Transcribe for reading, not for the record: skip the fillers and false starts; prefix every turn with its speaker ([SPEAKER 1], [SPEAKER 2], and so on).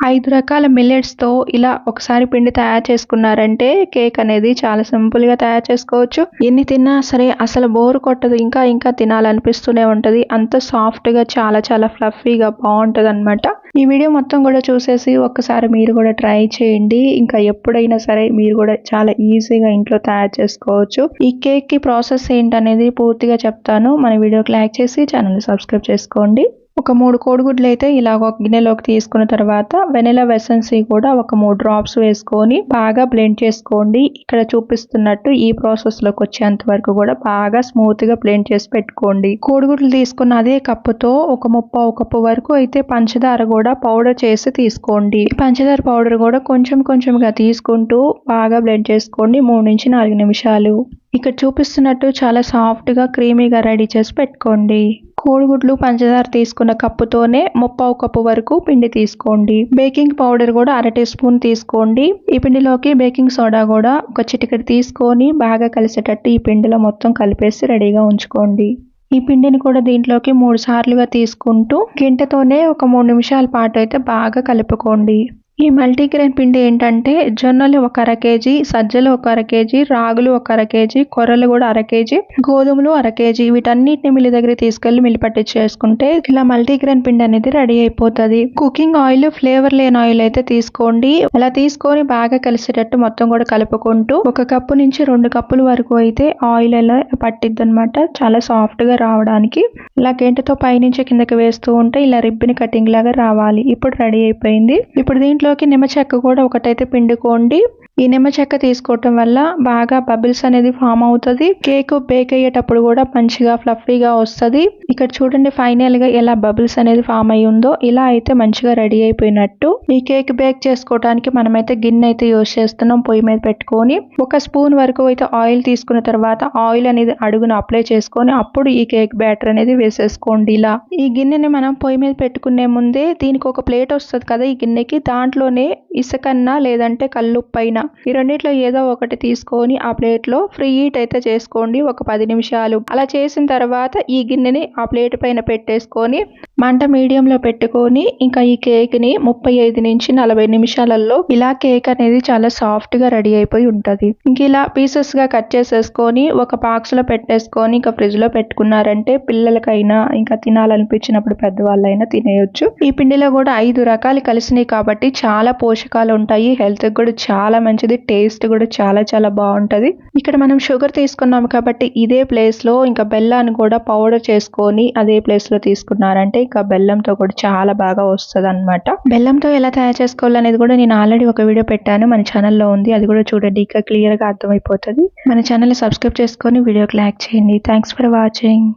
[SPEAKER 1] 5 రకాల మిల్లెట్స్‌తో ఇలా ఒకసారి పిండి తయారు చేసుకున్నారంటే కేక్ అనేది చాలా సింపుల్‌గా తయారు చేసుకోవచ్చు. ఎన్ని తిన్నా సరే అసలు బోర్ కొట్టదు. ఇంకా ఇంకా తినాలనిపిస్తూనే ఉంటది. అంత సాఫ్ట్‌గా చాలా చాలా ఫ్లఫీగా బావుంటదనమాట. ఈ వీడియో మొత్తం కూడా చూసేసి ఒక్కసారి మీరు కూడా ట్రై చేయండి. ఇంకా ఎప్పుడైనా సరే మీరు కూడా చాలా ఈజీగా ఇంట్లో తయారు చేసుకోవచ్చు. ఈ కేక్‌కి ప్రాసెస్ ఏంటనేది పూర్తిగా చెప్తాను. మన వీడియోకి లైక్ చేసి ఛానల్‌ని సబ్స్క్రైబ్ చేసుకోండి. ఒక 3 కోడిగుడ్లు అయితే ఇలాగ ఒక గిన్నెలోకి తీసుకున్న తర్వాత వెనిలా ఎసెన్స్ కూడా ఒక 3 డ్రాప్స్ వేసుకొని బాగా బ్లెండ్ చేసుకోండి. ఇక్కడ చూపిస్తున్నట్టు ఈ ప్రాసెస్ లోకి వచ్చేంత వరకు కూడా బాగా స్మూత్ గా బ్లెండ్ చేసి పెట్టుకోండి. కోడిగుడ్లు తీసుకున్న అదే కప్పుతో ఒక 3/4 కప్పు వరకు అయితే పంచదార కూడా పౌడర్ చేసి తీసుకోండి. పంచదార పౌడర్ కూడా కొంచెం కొంచెంగా తీసుకుంటూ బాగా బ్లెండ్ చేసుకోండి 3 నుంచి 4 నిమిషాలు. ఇక్కడ చూపిస్తున్నట్టు చాలా సాఫ్ట్ గా క్రీమీగా రెడీ చేసి పెట్టుకోండి. కోడిగుడ్లు పంచదార తీసుకున్న కప్పుతోనే 3/4 కప్పు వరకు పిండి తీసుకోండి. బేకింగ్ పౌడర్ కూడా 1/2 టీ స్పూన్ తీసుకోండి. ఈ పిండిలోకి బేకింగ్ సోడా కూడా ఒక చిటికెడు తీసుకొని బాగా కలిసేటట్టు ఈ పిండిలో మొత్తం కలిపేసి రెడీగా ఉంచుకోండి. ఈ పిండిని కూడా దీంట్లోకి 3 సార్లుగా తీసుకుంటూ గంటెతోనే ఒక 3 నిమిషాల పాటు అయితే బాగా కలుపుకోండి. ఈ మల్టీగ్రెయిన్ పిండి ఏంటంటే జొన్నలు ఒక 1/2 కేజీ, సజ్జలు ఒక 1/2 కేజీ, రాగులు ఒక 1/2 కేజీ, కొర్రలు కూడా 1/2 కేజీ, గోధుమలు 1/2 కేజీ వీటన్నిటిని మిల్లి దగ్గర తీసుకెళ్లి మిల్లి పట్టించేసుకుంటే ఇలా మల్టీగ్రెయిన్ పిండి అనేది రెడీ అయిపోతుంది. కుకింగ్ ఆయిల్ ఫ్లేవర్ లేని ఆయిల్ అయితే తీసుకోండి. అలా తీసుకొని బాగా కలిసేటట్టు మొత్తం కూడా కలుపుకుంటూ 1 కప్పు నుంచి 2 కప్పుల వరకు అయితే ఆయిల్ అలా పట్టిద్ది అనమాట. చాలా సాఫ్ట్ గా రావడానికి ఇలా గంటెతో పైనుంచి కిందకి వేస్తూ ఉంటే ఇలా రిబ్బన్ కటింగ్ లాగా రావాలి. ఇప్పుడు రెడీ అయిపోయింది. ఇప్పుడు దీంట్లోకి నిమ్మ చెక్క కూడా ఒకటైతే పిండుకోండి. ఈ నిమ్మ చెక్క తీసుకోవటం వల్ల బాగా బబుల్స్ అనేది ఫామ్ అవుతుంది. కేక్ బేక్ అయ్యేటప్పుడు కూడా మంచిగా ఫ్లఫీగా వస్తుంది. ఇక్కడ చూడండి ఫైనల్ గా ఎలా బబుల్స్ అనేది ఫామ్ అయి ఉందో ఇలా అయితే మంచిగా రెడీ అయిపోయినట్టు. ఈ కేక్ బేక్ చేసుకోవడానికి మనమైతే గిన్నె అయితే యూజ్ చేస్తున్నాం. పొయ్యి మీద పెట్టుకొని 1 స్పూన్ వరకు అయితే ఆయిల్ తీసుకున్న తర్వాత ఆయిల్ అనేది అడుగున అప్లై చేసుకొని అప్పుడు ఈ కేక్ బ్యాటర్ అనేది వేసేసుకోండి. ఇలా ఈ గిన్నెని మనం పొయ్యి మీద పెట్టుకునే ముందే దీనికి ఒక ప్లేట్ వస్తుంది కదా, ఈ గిన్నెకి దాంట్లోనే ఇసుకన్నా లేదంటే కల్లుప్పైన ఈ రెండిట్లో ఏదో ఒకటి తీసుకొని ఆ ప్లేట్ లో ఫ్రీ హీట్ అయితే చేసుకోండి ఒక 10 నిమిషాలు. అలా చేసిన తర్వాత ఈ గిన్నెని ఆ ప్లేట్ పైన పెట్టేసుకొని మంట మీడియంలో పెట్టుకొని ఇంకా ఈ కేక్ ని 35 నుంచి 40 నిమిషాలలో ఇలా కేక్ అనేది చాలా సాఫ్ట్ గా రెడీ అయిపోయి ఉంటది. ఇంక ఇలా పీసెస్ గా కట్ చేసేసుకొని ఒక బాక్స్ లో పెట్టేసుకొని ఇంకా ఫ్రిడ్జ్ లో పెట్టుకున్నారంటే పిల్లలకైనా ఇంకా తినాలనిపించినప్పుడు పెద్దవాళ్ళైనా తినేయొచ్చు. ఈ పిండిలో కూడా 5 రకాలు కలిసినాయి కాబట్టి చాలా పోషకాలు ఉంటాయి. హెల్త్ కూడా చాలా మంచిది. టేస్ట్ కూడా చాలా చాలా బాగుంటది. ఇక్కడ మనం షుగర్ తీసుకున్నాం కాబట్టి ఇదే ప్లేస్ లో ఇంకా బెల్లాన్ని కూడా పౌడర్ చేసుకొని అదే ప్లేస్ లో తీసుకున్నారంటే ఇంకా బెల్లంతో కూడా చాలా బాగా వస్తుంది అనమాట. బెల్లంతో ఎలా తయారు చేసుకోవాలనేది కూడా నేను ఆల్రెడీ ఒక వీడియో పెట్టాను, మన ఛానల్లో ఉంది. అది కూడా చూడండి, ఇంకా క్లియర్ గా అర్థమైపోతుంది. మన ఛానల్ ని సబ్స్క్రైబ్ చేసుకొని వీడియోకి లైక్ చేయండి. Thanks for watching.